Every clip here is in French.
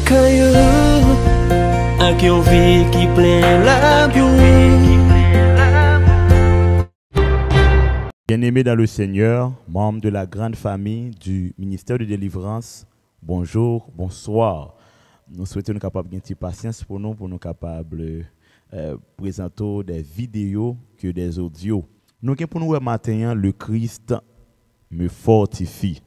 caillou, avec une vie qui plein la vie. Bien-aimés dans le Seigneur, membres de la grande famille du ministère de délivrance, bonjour, bonsoir. Nous souhaitons être capables de patience pour nous capables présenter des vidéos que des audios. Nous avons pour nous matin le Christ me fortifie.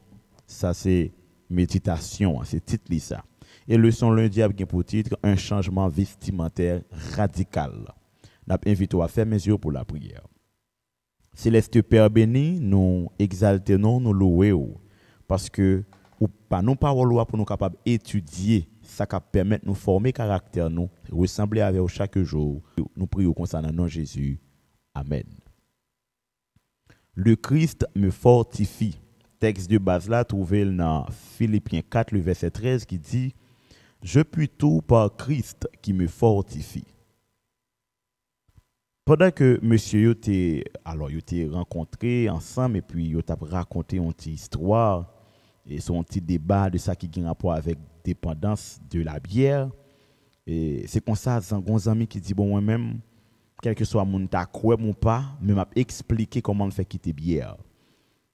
Ça c'est méditation, c'est titre ça. Et le son lundi a pour titre un changement vestimentaire radical. Nous invitons à faire mes yeux pour la prière. Céleste Père béni, nous exaltons, nous louons, parce que ou pas nos paroles pour nous capables d'étudier, ça qui permet de nous former caractère, nous ressembler avec chaque jour. Nous prions concernant nom Jésus. Amen. Le Christ me fortifie. Texte de base là trouvé dans Philippiens 4, le verset 13 qui dit « Je puis tout par Christ qui me fortifie ». Pendant que monsieur t'es rencontré ensemble et puis yo t'a raconté une petite histoire et son petit débat de ça qui a rapport avec dépendance de la bière et c'est comme ça un ami qui dit bon moi-même quel que soit mon ta quoi mon pas mais m'a expliqué comment me faire quitter bière.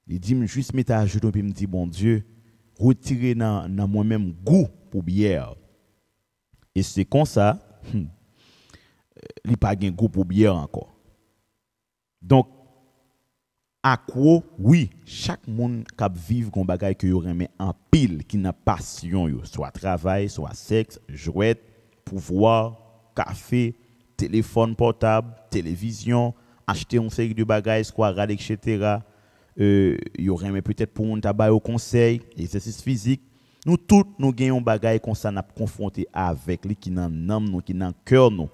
Il dit juste mettre à genoux puis me dit bon Dieu retirer dans moi-même goût pour bière. Et c'est comme ça il n'y a pas de goût pour bière encore. Donc, à quoi, oui, chaque monde qui vit un bagage que remet en pile, qui n'a passion, soit travail, soit sexe, jouet, pouvoir, café, téléphone portable, télévision, acheter une série de bagages, squarade, etc. Il remet peut-être pour un tabac au conseil, exercice physique. Nous tous, nous gagnons un bagage qu'on s'en a confronté avec, qui dans l'âme, qui dans le cœur, nous.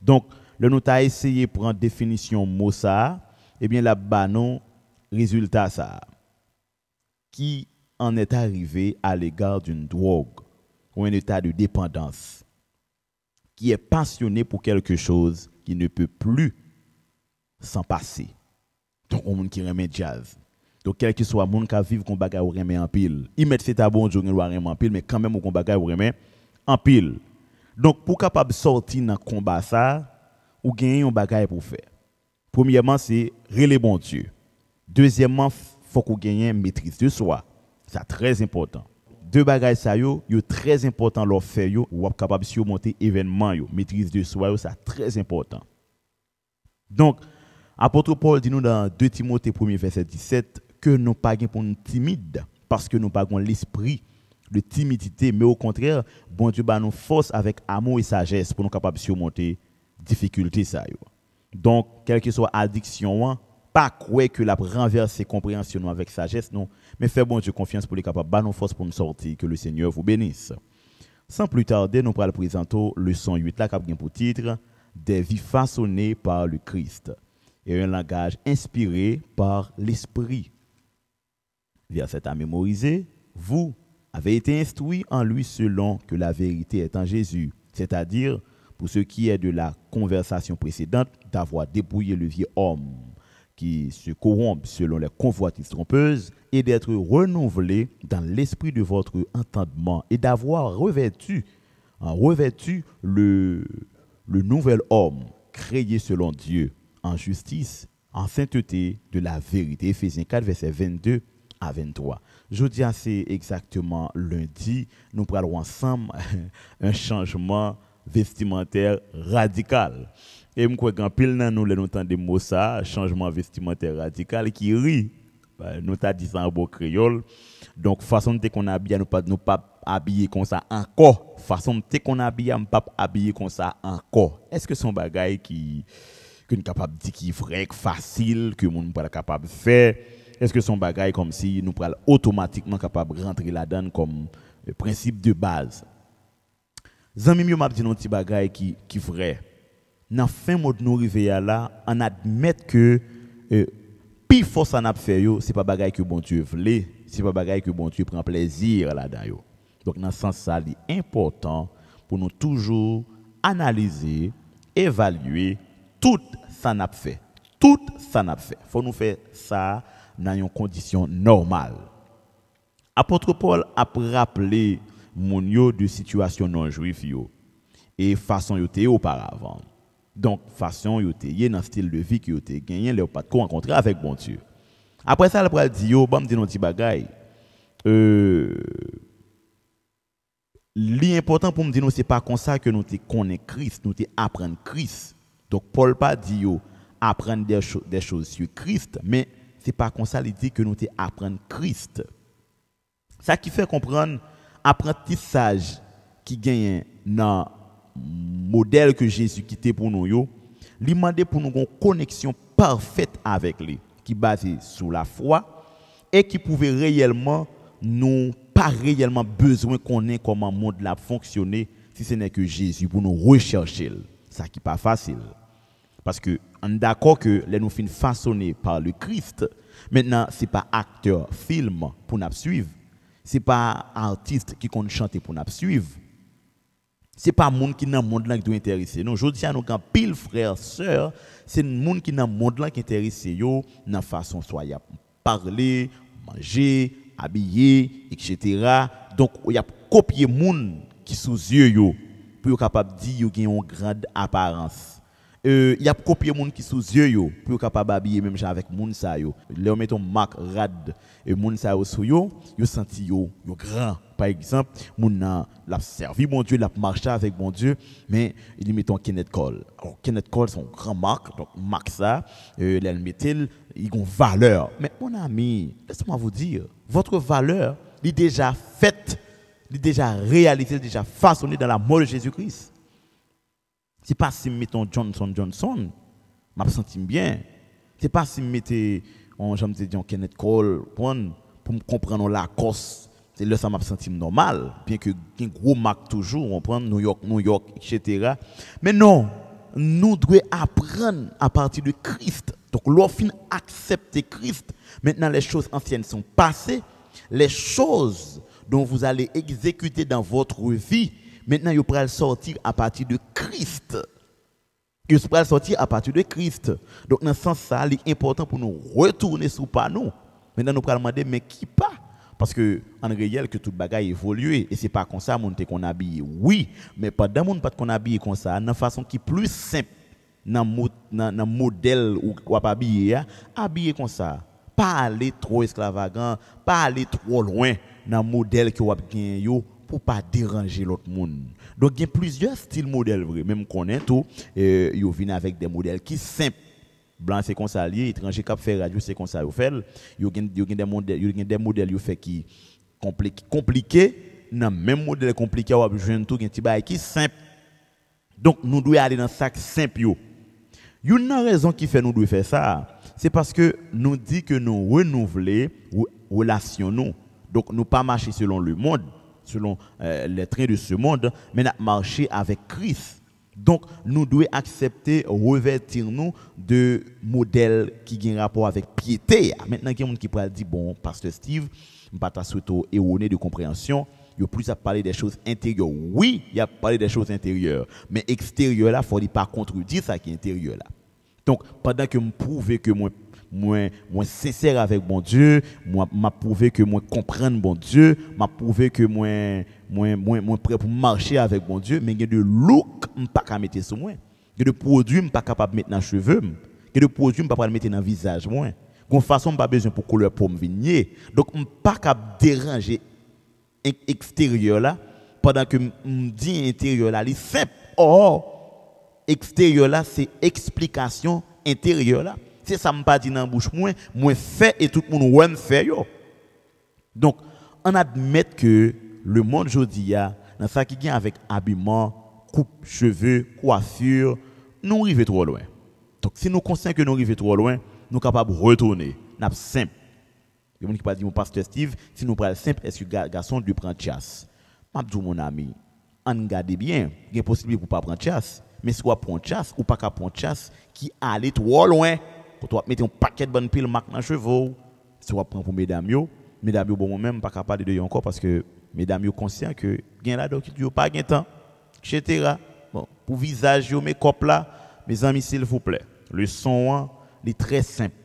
Donc, le nous avons essayé de prendre définition mot ça, eh bien là-bas, non, résultat ça. Qui en est arrivé à l'égard d'une drogue ou un état de dépendance, qui est passionné pour quelque chose qui ne peut plus s'en passer. Donc, on monde qui remet jazz. Donc, quel que soit le monde qui vit qu'on bagaille ou remet en pile, il met c'est à bon jour, il doit remet en pile, mais quand même, on bagaille ou remet en pile. Donc, pour capable sortir dans le combat, ça, ou gagner un bagage pour faire. Premièrement, c'est relais bon Dieu. Deuxièmement, il faut qu'on gagne maîtrise de soi. C'est très important. Deux bagages, ça, yo très important leur faire, ou capable de surmonter événement, maîtrise de soi, c'est très important. Donc, apôtre Paul dit nous dans 2 Timothée 1 verset 17 que nous pas pour nous timide parce que nous pas l'esprit de timidité, mais au contraire, bon Dieu nous force avec amour et sagesse pour nous capables de surmonter difficultés ça. Donc, quelle que soit addiction, pas croire que la renverser compréhension avec sagesse, non, mais faire bon Dieu confiance pour les capables de nous force pour nous sortir, que le Seigneur vous bénisse. Sans plus tarder, nous allons présenter le 108 là qui a pour titre des vies façonnées par le Christ et un langage inspiré par l'esprit. Verset à mémoriser, vous avez été instruit en lui selon que la vérité est en Jésus, c'est-à-dire, pour ce qui est de la conversation précédente, d'avoir dépouillé le vieux homme qui se corrompt selon les convoitises trompeuses et d'être renouvelé dans l'esprit de votre entendement et d'avoir revêtu le nouvel homme créé selon Dieu en justice, en sainteté de la vérité. Éphésiens 4, verset 22 à 23. Jeudi, c'est exactement lundi. Nous parlerons ensemble un changement vestimentaire radical. Et je crois qu'en pile, nous entendons des mots ça, changement vestimentaire radical, qui rit. Nous avons dit ça en beau créole. Donc, façon de qu'on habille, nous pas habiller comme ça encore. Façon de qu'on habille, nous pas habiller comme ça encore. Est-ce que son bagage qui est capable de dire qui est vrai, facile, que nous ne pas capable de faire? Est-ce que son bagage comme si nous sommes automatiquement capables de rentrer là-dedans comme principe de base? Zami mieux m'a dit un petit bagage qui vrai. Dans fin mode nous arriver là, on admet que plus force ça n'a fait yo, c'est pas bagage que bon Dieu voulait, c'est pas bagage que bon Dieu prend plaisir là-dedans. Donc dans ce sens ça c'est important pour nous toujours analyser, évaluer tout ça n'a fait. Tout ça n'a fait. Faut nous faire ça dans une condition normale. Apôtre Paul a rappelé moun yo de situation non juif yo et façon yo te auparavant. Donc façon yo te dans style de vie que yo te gagné les pas de rencontrer avec bon Dieu. Après ça, le pral dit yo, bon me dire un petit bagay. L'important pour me dire c'est pas comme ça que nous te connaît Christ, nous te apprendre Christ. Donc Paul pas dit yo apprendre des choses sur Christ, mais c'est pas comme ça il dit que nous te apprendre Christ. Ça qui fait comprendre apprentissage qui gagne dans modèle que Jésus quitté pour nous yo, lui demander pour nous une connexion parfaite avec lui qui basée sur la foi et qui pouvait réellement nous pas réellement besoin qu'on ait comment le monde là fonctionner si ce n'est que Jésus pour nous rechercher. Ça qui pas facile. Parce que on est d'accord que les nous fin façonnés par le Christ. Maintenant, c'est pas acteur film pour nous suivre. C'est pas artiste qui compte chanter pour nous suivre. C'est pas monde qui dans monde là qui doit intéresser. Non, je dis à nous quand pile frères sœurs, c'est monde qui dans monde là qui intéresse yo dans façon soit y a parler, manger, habiller, etc. Donc il y a copier monde qui sous yeux yo pour capable dire yo gen une grande apparence. Il y a copier monde qui sous yeux yo pour capable habiller même avec monde ça yo. Là mettons marque rad et monde ça yo sous yo senti yo grand. Par exemple, moun l'a servi bon Dieu, l'a marché avec bon Dieu, mais il mettons Kenneth Cole. Alors Kenneth Cole son grand marque, donc marque ça, elle mettait il ont valeur. Mais mon ami, laissez-moi vous dire, votre valeur est déjà faite, est déjà réalisée, déjà façonnée dans la mort de Jésus-Christ. C'est pas si mettons Johnson, m'a senti bien. C'est pas si mettez j'aime dire Kenneth Cole pour me comprendre la cause. C'est là ça m'a senti normal, bien que un gros marque toujours, on prend New York, etc. Mais non, nous devons apprendre à partir de Christ. Donc lorsqu'on accepte Christ, maintenant les choses anciennes sont passées, les choses dont vous allez exécuter dans votre vie, maintenant vous pourrez sortir à partir de Christ. Vous pourrez sortir à partir de Christ. Donc dans ce sens ça, il est important pour nous retourner sur pas nous. Maintenant nous pourrons demander mais qui pas? Parce que en réel que toute bagaille évolue et c'est pas comme ça mon qu'on habille oui mais pas dans monde pas qu'on habille comme ça dans façon qui plus simple dans modèle ou pas habiller comme ça pas aller trop extravagant pas aller trop loin dans modèle que vous avez yo pour pas déranger l'autre monde. Donc il y a plusieurs styles modèles vrai même connaît tout yo viennent avec des modèles qui simples. Blanc c'est comme ça lié, étranger qui fait radio c'est comme ça yo fait. Yo gen des modèles yo fait qui compliqué, dans même modèle compliqué ou joindre tout gen ti bail qui simple. Donc nous devons aller dans sac simple yo. Une raison qui fait nous devons faire ça, c'est parce que nous dit que nous renouveler relation nous. Donc nous pas marcher selon le monde, selon les trains de ce monde, mais nous marcher avec Christ. Donc, nous devons accepter, revêtir nous de modèles qui ont un rapport avec piété. Maintenant, il y a des gens qui pourraient dire, bon, Pasteur Steve, je ne suis pas surtout erroné de compréhension, il y a plus à parler des choses intérieures. Oui, il y a parlé des choses intérieures, mais extérieures, là, il ne faut pas contredire ça qui est intérieur. Là. Donc, pendant que je prouve que moi sincère avec bon Dieu, m'a prouvé que moi comprendre bon Dieu, m'a prouvé que moi prêt pour marcher avec bon Dieu, mais il y a de look pas capable mettre sur moi. Il y a de produits pas capable mettre dans cheveux, il y a de produits pas capable mettre dans visage moi. Gon façon pas besoin pour couleur pour me venir. Donc pas capable déranger extérieur là pendant que me dit intérieur là, c'est simple. Or extérieur là c'est explication intérieure là. C'est ça me pas dit dans bouche moi fait et tout le monde ouais fait yo. Donc on admet que le monde aujourd'hui dans ça qui vient avec habillement, coupe cheveux, coiffure, nous arrivons trop loin. Donc si nous conscients que nous arrivons trop loin, nous sommes capables de retourner. Nous simple. Il y a des gens qui pas dit mon pasteur Steve, si nous prenons simple, est-ce que le garçon doit prendre chasse? M'a dit mon ami, on garde bien, il y a possibilité pour pas prendre chasse, mais si on prend chasse ou pas prendre chasse qui allait trop loin. Quand on mettre un paquet de bonnes piles marque dans chevaux, si on prend pour mesdames yo bon moi-même pas capable de encore parce que mesdames yo conscient que gain là donc yo pas gain temps etc. Bon pour visage yo make-up là mes amis s'il vous plaît le son est très simple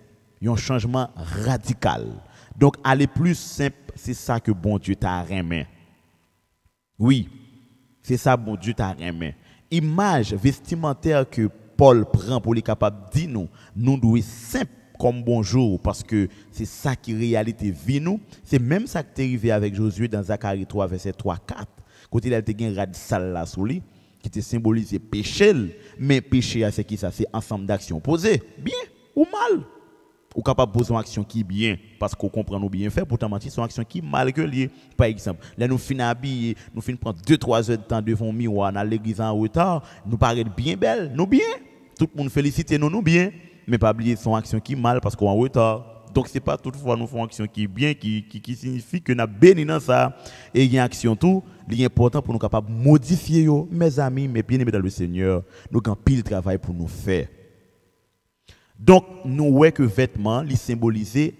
un changement radical donc aller plus simple c'est ça que bon Dieu t'a remis Oui, c'est ça, bon Dieu t'a remis. Image vestimentaire que Paul prend pour les capables de dire nous devons simple comme bonjour parce que c'est ça qui réalité vie nous. C'est même ça qui est arrivé avec Josué dans Zacharie 3 verset 3-4. Côté il a été un rad sale là sous lui qui te symbolise péché, mais péché c'est qui ça, c'est ensemble d'actions posées, bien ou mal. Ou capable de poser une action qui est bien parce qu'on comprend nous bien faire, pourtant mentir son action qui est mal que lié. Par exemple, là nous finissons habiller, nous finissons prendre 2-3 heures de temps devant le miroir dans l'église en retard, nous paraît bien belle, nous bien. Tout le monde félicite nous bien, mais pas oublier son action qui est mal parce qu'on est en retard. Donc c'est pas toutefois nous faisons action qui est bien qui signifie que nous béni dans ça et il y a une action tout, c'est important pour nous capable modifier yo, mes amis, mes bien-aimés dans le Seigneur, nous avons pile travail pour nous faire. Donc, nous voyons que vêtements, les symboliser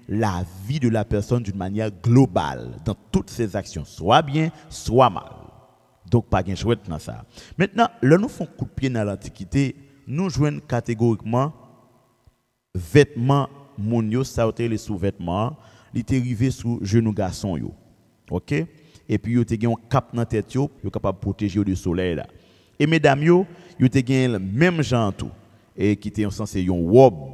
la vie de la personne d'une manière globale, dans toutes ses actions, soit bien, soit mal. Donc, pas de chouette dans ça. Maintenant, là, nous faisons coup de pied dans l'Antiquité, nous jouons catégoriquement vêtements monio, ça a été les sous-vêtements, ils étaient arrivés sous genou garçon. OK? Et puis, ils ont un cap dans la tête, ils sont capables de protéger du soleil. Là. Et mesdames, ils ont le même genre tout. Et qui était censé une robe,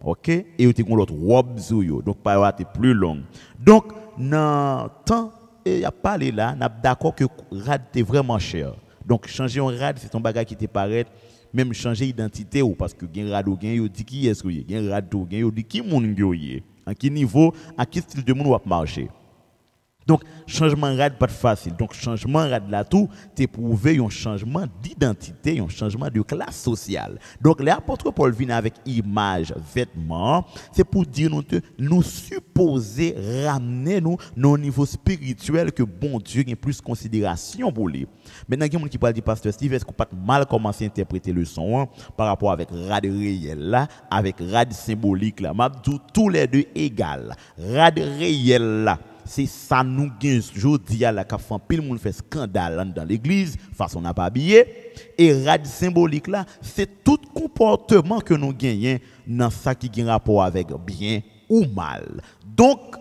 ok, et il était l'autre robe zouyo, donc pas être plus long. Donc dans temps et y a parlé là, n'a d'accord que rad était vraiment cher. Donc changer un rad c'est ton bagage qui te paraît même changer identité ou parce que gen rad ou gen yo dit qui est-ce que y gen rad ou gen yo dit qui moun yo y à quel niveau, à quel style de monde va marcher. Donc, changement rad pas facile. Donc, changement rad là tout, t'es prouvé un changement d'identité, un changement de classe sociale. Donc, l'apôtre Paul vient avec image, vêtements, c'est pour dire nous supposer ramener nous au niveau spirituel que bon Dieu a plus considération pour lui. Maintenant, il y a des gens qui parlent du pasteur Steve, est-ce qu'on peut mal commencer à interpréter le son par rapport avec rad réel là, avec rad symbolique là. M'a dit tous les deux égal. Rad réel là. C'est ça nous gagne jodi à la qu'a fait pile monde fait scandale dans l'église façon n'a pas habillé et rad symbolique là c'est tout comportement que nous gagnons dans ça qui a rapport avec bien ou mal. Donc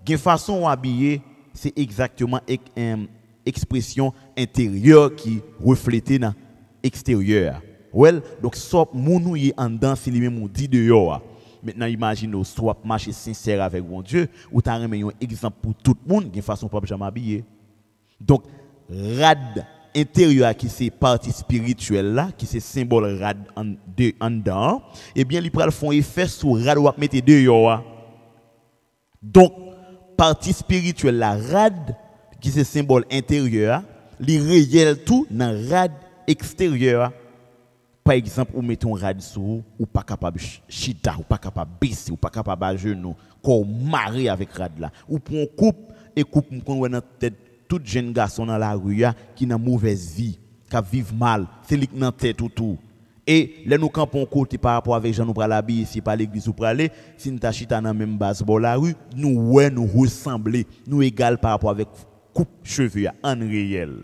une façon habiller c'est exactement une expression intérieure qui reflète dans extérieur. Well, donc soit moun y en dedans c'est lui-même dit dehors. Maintenant, imaginez, soit marcher sincère avec mon Dieu, ou tu as un exemple pour tout le monde, de façon pas jamais habillé. Donc, rad intérieur qui c'est partie spirituelle là, qui c'est symbole rad en dedans, eh bien, ils font effet sur rad ou mettre dehors. Donc, partie spirituelle là, rad qui c'est symbole intérieur, les réel tout dans rad extérieur. Par exemple, ou mettons un rad sous ou pas capable chita, ou pas capable baisser, ou pas capable à genoux, qu'on marie avec rad là. Ou pour un couple et couple qu'on dans tête tout jeune garçon dans la rue qui n'a mauvaise vie, qui vivent mal, c'est lui dans tête tout. Et là nous campons côté par rapport avec Jean nous pour l'habiller ici par l'église ou pour aller, si nous ta chita dans même base bon la rue, nous ressembler, nous égal par rapport avec coupe cheveux en réel.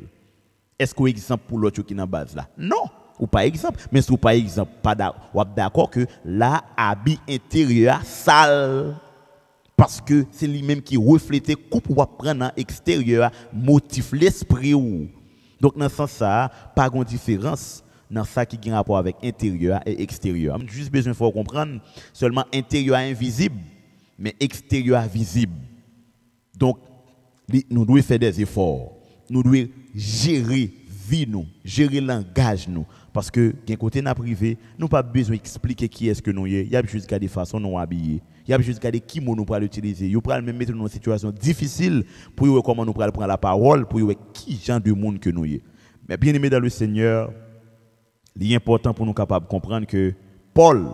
Est-ce qu'on exemple pour l'autre qui dans base là? Non. Ou par exemple, mais si ou par exemple, pas d'accord que la habit intérieur sale parce que c'est lui-même qui reflète coupe ou prendre dans extérieur motif l'esprit ou. Donc dans ce sens ça, pas de différence dans ça qui a rapport avec intérieur et extérieur. Juste besoin de comprendre seulement intérieur invisible mais extérieur visible. Donc nous devons faire des efforts. Nous devons gérer vie nous, gérer langage nous. Parce que, d'un côté privé, nous n'avons pas besoin d'expliquer qui est-ce que nous sommes. Il y a juste des façons nous habiller. Il y a juste des qui nous pouvons l'utiliser. Nous pouvons même mettre dans une situation difficile pour voir comment nous pouvons prendre la parole, pour voir qui genre de monde que nous sommes. Mais bien aimé dans le Seigneur, il est important pour nous capables de comprendre que Paul,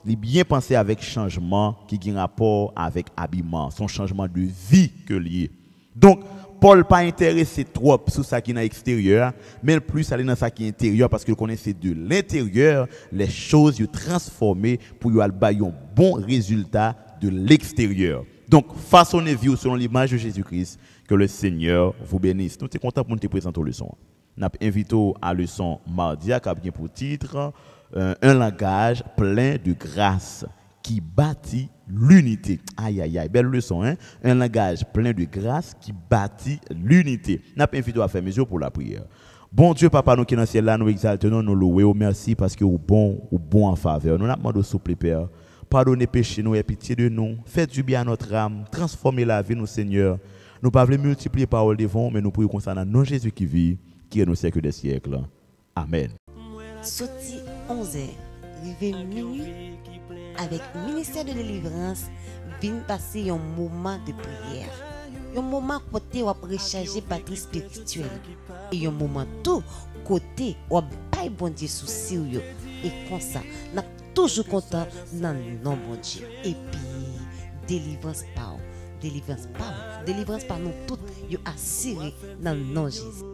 il est bien pensé avec changement qui a un rapport avec habillement, son changement de vie que lié. Donc, Paul pas intéressé trop sur ça qui est à l'extérieur, mais plus aller dans ça qui est intérieur parce qu'il connaît de l'intérieur les choses transformées pour y avoir un bon résultat de l'extérieur. Donc, façonnez-vous selon l'image de Jésus-Christ, que le Seigneur vous bénisse. Nous sommes contents pour nous te présenter la leçon. Nous invitons à la leçon mardi qui a bien pour titre un langage plein de grâce qui bâtit l'unité. Aïe, aïe, aïe, belle leçon, hein? Un langage plein de grâce qui bâtit l'unité. N'a pas invité à faire mesure pour la prière. Bon Dieu, Papa, nous qui dans le ciel là, nous exaltons, nous louons, merci parce que vous bon en faveur. Nous demandons souple, Père. Pardonnez péché, nous, et pitié de nous. Faites du bien à notre âme. Transformez la vie, nous, Seigneur. Nous ne pouvons pas multiplier paroles devant, mais nous prions concernant non Jésus qui vit, qui est nos siècles des siècles. Amen. Sorti 11h, arrivé minuit, avec le ministère de délivrance, vient passer un moment de prière. Un moment côté où on recharger batterie spirituelle. Et un moment tout côté où on baille bon Dieu sous sérieux. Et comme ça, on est toujours content dans le nom bon Dieu. Et puis, délivrance par nous toutes, yo assuré dans le nom de Jésus.